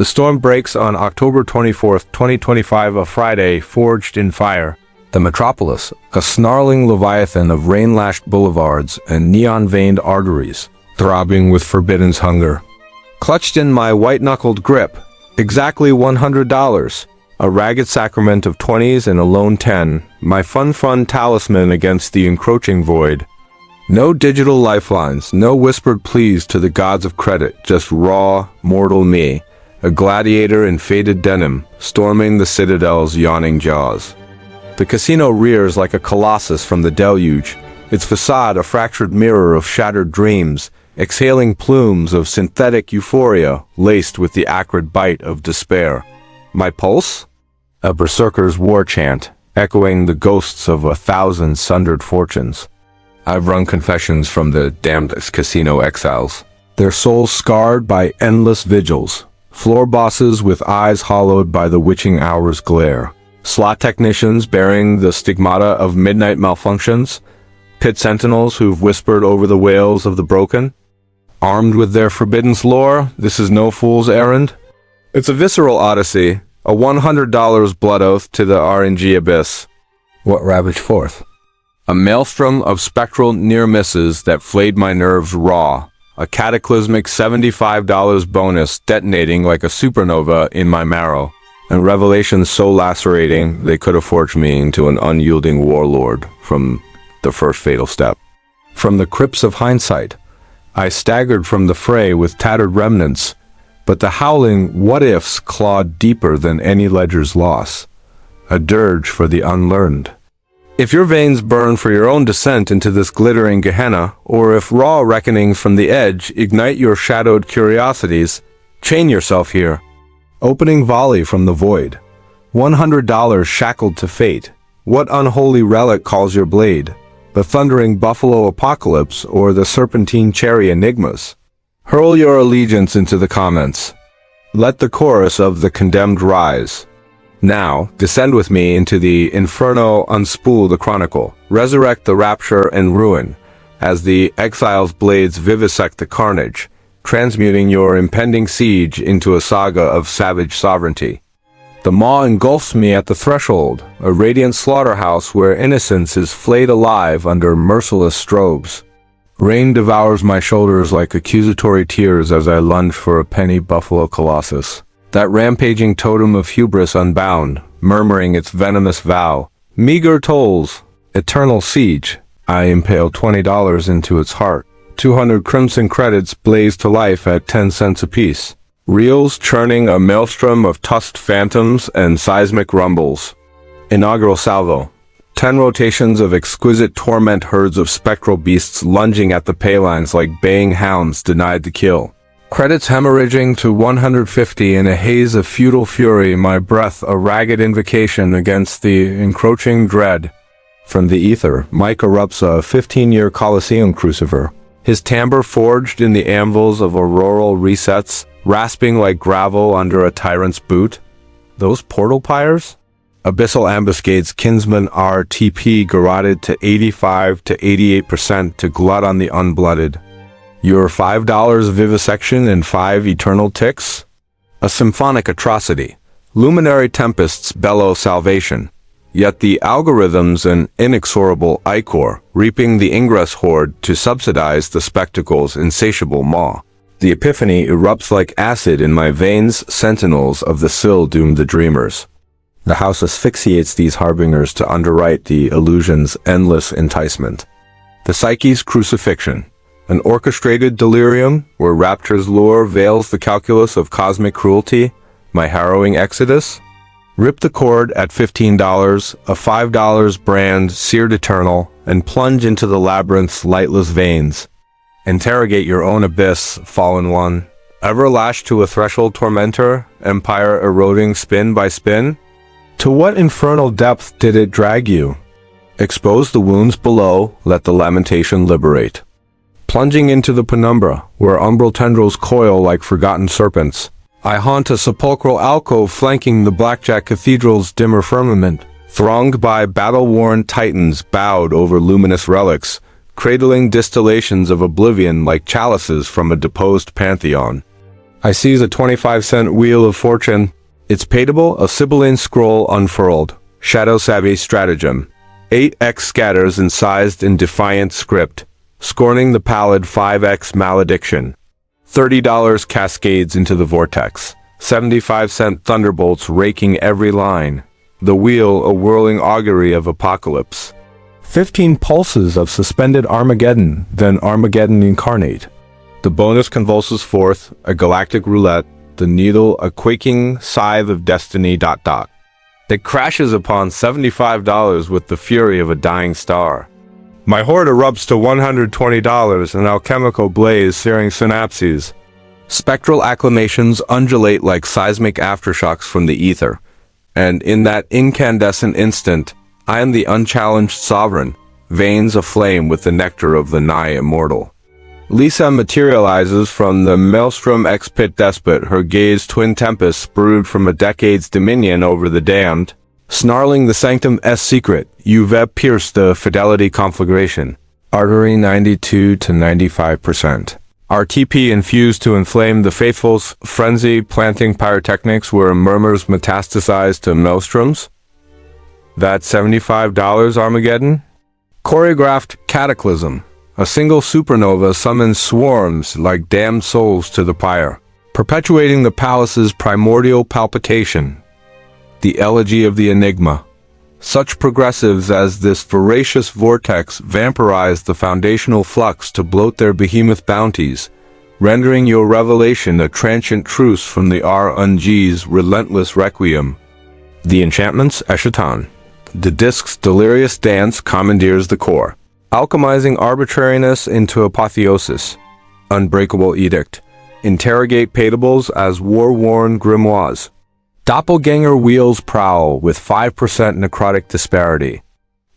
The storm breaks on October 24th, 2025, a Friday, forged in fire. The metropolis, a snarling leviathan of rain-lashed boulevards and neon-veined arteries, throbbing with forbidden's hunger. Clutched in my white-knuckled grip, exactly $100, a ragged sacrament of 20s and a lone 10, my fun talisman against the encroaching void. No digital lifelines, no whispered pleas to the gods of credit, just raw, mortal me, a gladiator in faded denim, storming the citadel's yawning jaws. The casino rears like a colossus from the deluge, its facade a fractured mirror of shattered dreams, exhaling plumes of synthetic euphoria laced with the acrid bite of despair. My pulse? A berserker's war chant, echoing the ghosts of 1,000 sundered fortunes. I've run confessions from the damned casino exiles, their souls scarred by endless vigils, floor bosses with eyes hollowed by the witching hour's glare, slot technicians bearing the stigmata of midnight malfunctions, pit sentinels who've whispered over the wails of the broken. Armed with their forbidden's lore, this is no fool's errand. It's a visceral odyssey, a $100 blood oath to the RNG abyss. What ravaged forth? A maelstrom of spectral near misses that flayed my nerves raw, a cataclysmic $75 bonus detonating like a supernova in my marrow, and revelations so lacerating they could have forged me into an unyielding warlord from the first fatal step. From the crypts of hindsight, I staggered from the fray with tattered remnants, but the howling what-ifs clawed deeper than any ledger's loss, a dirge for the unlearned. If your veins burn for your own descent into this glittering Gehenna, or if raw reckonings from the edge ignite your shadowed curiosities, chain yourself here. Opening volley from the void. $100 shackled to fate. What unholy relic calls your blade? The thundering buffalo apocalypse or the serpentine cherry enigmas? Hurl your allegiance into the comments. Let the chorus of the condemned rise. Now, descend with me into the inferno, unspool the chronicle, resurrect the rapture and ruin, as the exile's blades vivisect the carnage, transmuting your impending siege into a saga of savage sovereignty. The maw engulfs me at the threshold, a radiant slaughterhouse where innocence is flayed alive under merciless strobes. Rain devours my shoulders like accusatory tears as I lunge for a penny buffalo colossus. That rampaging totem of hubris unbound, murmuring its venomous vow. Meager tolls, eternal siege. I impale $20 into its heart. 200 crimson credits blaze to life at 10 cents apiece. Reels churning a maelstrom of tusked phantoms and seismic rumbles. Inaugural salvo. 10 rotations of exquisite torment, herds of spectral beasts lunging at the paylines like baying hounds denied to kill. Credits hemorrhaging to 150 in a haze of feudal fury, my breath a ragged invocation against the encroaching dread. From the ether, Mike erupts a 15-year Colosseum crucifer, his timbre forged in the anvils of auroral resets, rasping like gravel under a tyrant's boot. Those portal pyres? Abyssal ambuscades kinsman RTP garroted to 85 to 88% to glut on the unblooded. Your $5 vivisection and 5 eternal ticks? A symphonic atrocity. Luminary tempests bellow salvation. Yet the algorithms an inexorable ichor, reaping the ingress horde to subsidize the spectacle's insatiable maw. The epiphany erupts like acid in my veins, sentinels of the sill doom the dreamers. The house asphyxiates these harbingers to underwrite the illusion's endless enticement. The psyche's crucifixion. An orchestrated delirium where rapture's lure veils the calculus of cosmic cruelty, my harrowing exodus? Rip the cord at $15, a $5 brand seared eternal, and plunge into the labyrinth's lightless veins. Interrogate your own abyss, fallen one. Ever lashed to a threshold tormentor, empire eroding spin by spin? To what infernal depth did it drag you? Expose the wounds below, let the lamentation liberate. Plunging into the penumbra, where umbral tendrils coil like forgotten serpents, I haunt a sepulchral alcove flanking the blackjack cathedral's dimmer firmament, thronged by battle-worn titans bowed over luminous relics, cradling distillations of oblivion like chalices from a deposed pantheon. I seize a 25-cent wheel of fortune. It's paidable, a Sibylline scroll unfurled. Shadow-savvy stratagem. 8x scatters incised in defiant script, scorning the pallid 5x malediction. $30 cascades into the vortex. 75-cent thunderbolts raking every line. The wheel a whirling augury of apocalypse. 15 pulses of suspended Armageddon, then Armageddon incarnate. The bonus convulses forth, a galactic roulette, the needle a quaking scythe of destiny ... It crashes upon $75 with the fury of a dying star. My hoard erupts to $120, an alchemical blaze searing synapses. Spectral acclamations undulate like seismic aftershocks from the ether. And in that incandescent instant, I am the unchallenged sovereign, veins aflame with the nectar of the nigh immortal. Lisa materializes from the maelstrom ex-pit despot, her gaze twin tempests brewed from a decade's dominion over the damned. Snarling the sanctum S secret, Uve pierced the fidelity conflagration. Artery 92 to 95%. RTP infused to inflame the faithful's frenzy, planting pyrotechnics where murmurs metastasized to maelstroms. That $75 Armageddon? Choreographed cataclysm. A single supernova summons swarms like damned souls to the pyre, perpetuating the palace's primordial palpitation. The elegy of the enigma. Such progressives as this voracious vortex vampirize the foundational flux to bloat their behemoth bounties, rendering your revelation a transient truce from the R&G's relentless requiem. The enchantments Eshatan. The disk's delirious dance commandeers the core, alchemizing arbitrariness into apotheosis. Unbreakable edict. Interrogate paytables as war-worn grimoires. Doppelganger wheels prowl with 5% necrotic disparity.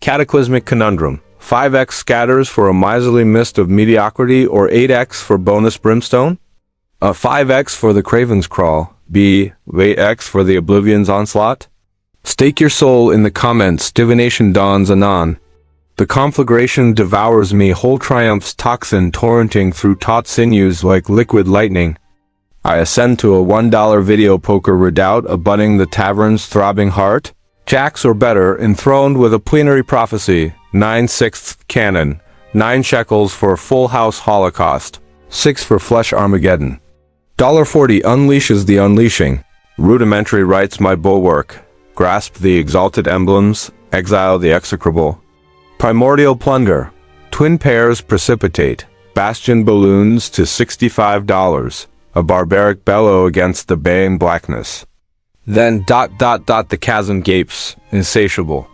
Cataclysmic conundrum. 5x scatters for a miserly mist of mediocrity or 8x for bonus brimstone? 5x for the Craven's Crawl. 8x for the Oblivion's Onslaught? Stake your soul in the comments. Divination dawns anon. The conflagration devours me, whole triumph's toxin torrenting through taut sinews like liquid lightning. I ascend to a $1 video poker redoubt, abutting the tavern's throbbing heart. Jacks or better, enthroned with a plenary prophecy, 9/6 canon, 9 shekels for full house holocaust, 6 for flesh Armageddon. $40 unleashes the unleashing. Rudimentary rites my bulwark. Grasp the exalted emblems, exile the execrable. Primordial plunder. Twin pairs precipitate. Bastion balloons to $65. A barbaric bellow against the baying blackness. Then ... the chasm gapes, insatiable.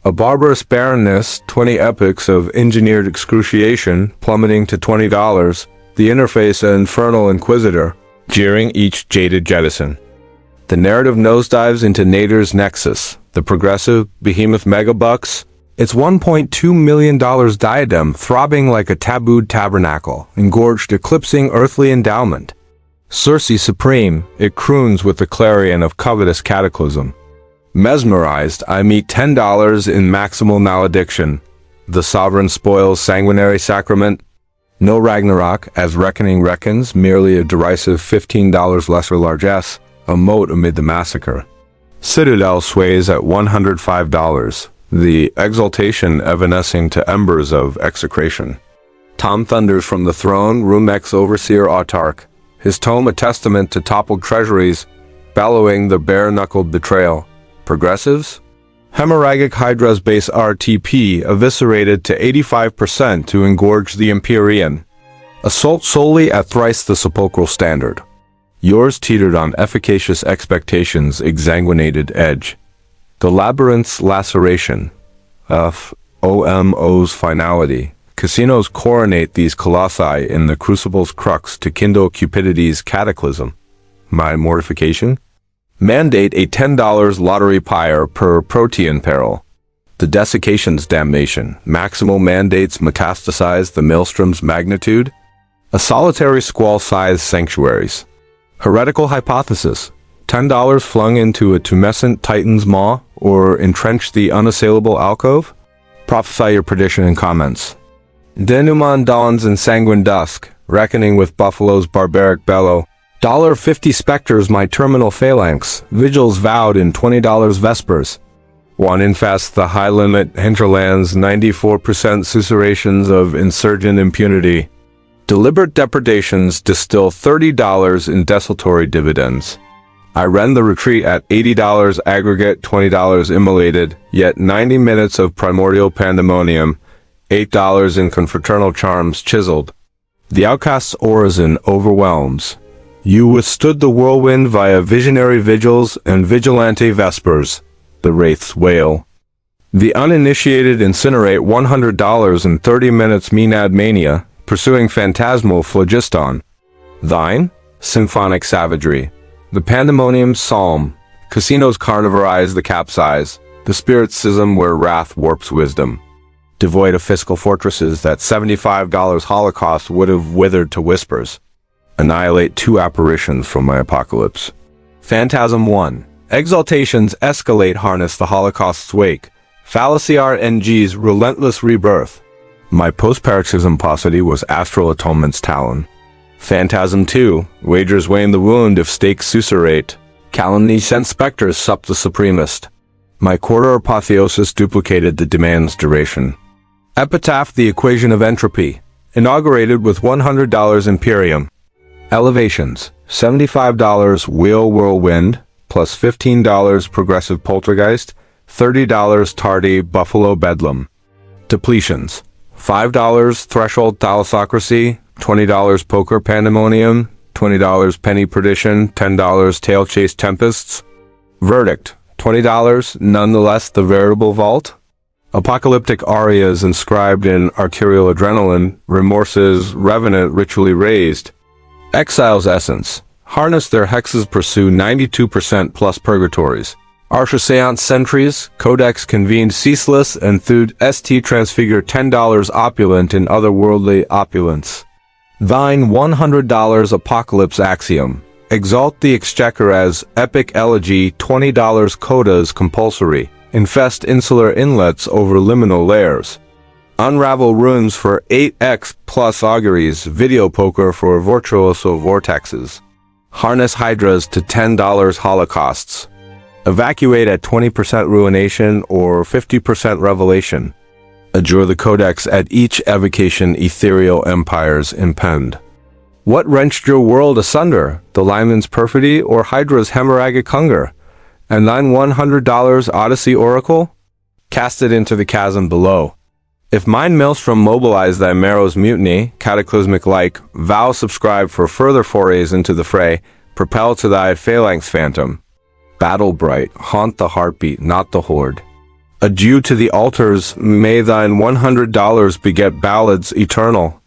A barbarous barrenness, 20 epics of engineered excruciation, plummeting to $20, the interface an infernal inquisitor, jeering each jaded jettison. The narrative nosedives into Nader's nexus, the progressive behemoth megabucks, its $1.2 million diadem throbbing like a tabooed tabernacle, engorged eclipsing earthly endowment. Circe supreme, it croons with the clarion of covetous cataclysm. Mesmerized, I meet $10 in maximal malediction. The sovereign spoils sanguinary sacrament. No Ragnarok, as reckoning reckons, merely a derisive $15 lesser largesse, a mote amid the massacre. Citadel sways at $105, the exaltation evanescing to embers of execration. Tom thunders from the throne, Rumex overseer autarch, his tome a testament to toppled treasuries, bellowing the bare-knuckled betrayal. Progressives? Hemorrhagic Hydra's base RTP eviscerated to 85% to engorge the Empyrean. Assault solely at thrice the sepulchral standard. Yours teetered on efficacious expectations' exsanguinated edge. The labyrinth's laceration. OMO's finality. Casinos coronate these colossi in the crucible's crux to kindle cupidity's cataclysm. My mortification? Mandate a $10 lottery pyre per protean peril. The desiccation's damnation. Maximal mandates metastasize the maelstrom's magnitude. A solitary squall sighs sanctuaries. Heretical hypothesis. $10 flung into a tumescent titan's maw, or entrench the unassailable alcove? Prophesy your perdition in comments. Denouement dawns in sanguine dusk, reckoning with Buffalo's barbaric bellow. $50 specters my terminal phalanx, vigils vowed in $20 vespers. One infest the high-limit hinterlands 94% susurrations of insurgent impunity. Deliberate depredations distill $30 in desultory dividends. I rend the retreat at $80 aggregate, $20 immolated, yet 90 minutes of primordial pandemonium, $8 in confraternal charms chiseled. The outcast's orison overwhelms. You withstood the whirlwind via visionary vigils and vigilante vespers. The wraiths wail. The uninitiated incinerate $100 in 30 minutes Menad mania, pursuing phantasmal phlogiston. Thine? Symphonic savagery. The pandemonium's psalm. Casinos carnivorize the capsize. The spirit schism where wrath warps wisdom. Devoid of fiscal fortresses that $75 holocaust would have withered to whispers. Annihilate 2 apparitions from my apocalypse. Phantasm 1. Exaltations escalate harness the holocaust's wake. Fallacy RNG's relentless rebirth. My post-paroxysm paucity was astral atonement's talon. Phantasm 2. Wagers wane the wound if stakes susurrate. Calumny sent specters sup the supremest. My quarter apotheosis duplicated the demand's duration. Epitaph the equation of entropy. Inaugurated with $100 Imperium. Elevations. $75 wheel whirlwind, plus $15 progressive poltergeist, $30 tardy buffalo bedlam. Depletions. $5 threshold thalassocracy, $20 poker pandemonium, $20 penny perdition, $10 tail chase tempests. Verdict. $20, nonetheless the veritable vault. Apocalyptic arias inscribed in arterial adrenaline, remorses revenant ritually raised. Exile's essence. Harness their hexes pursue 92% plus purgatories. Arsha seance sentries, codex convened ceaseless, and thud st transfigure $10 opulent in otherworldly opulence. Thine $100 apocalypse axiom. Exalt the exchequer as epic elegy, $20 codas compulsory. Infest insular inlets over liminal layers. Unravel runes for 8x plus auguries, video poker for virtuoso vortexes. Harness hydras to $10 holocausts. Evacuate at 20% ruination or 50% revelation. Adjure the codex at each evocation ethereal empires impend. What wrenched your world asunder, the lineman's perfidy or Hydra's hemorrhagic hunger? And thine $100 Odyssey oracle? Cast it into the chasm below. If mine maelstrom mobilize thy marrow's mutiny, cataclysmic like, vow subscribe for further forays into the fray, propel to thy phalanx phantom. Battle bright, haunt the heartbeat, not the horde. Adieu to the altars, may thine $100 beget ballads eternal.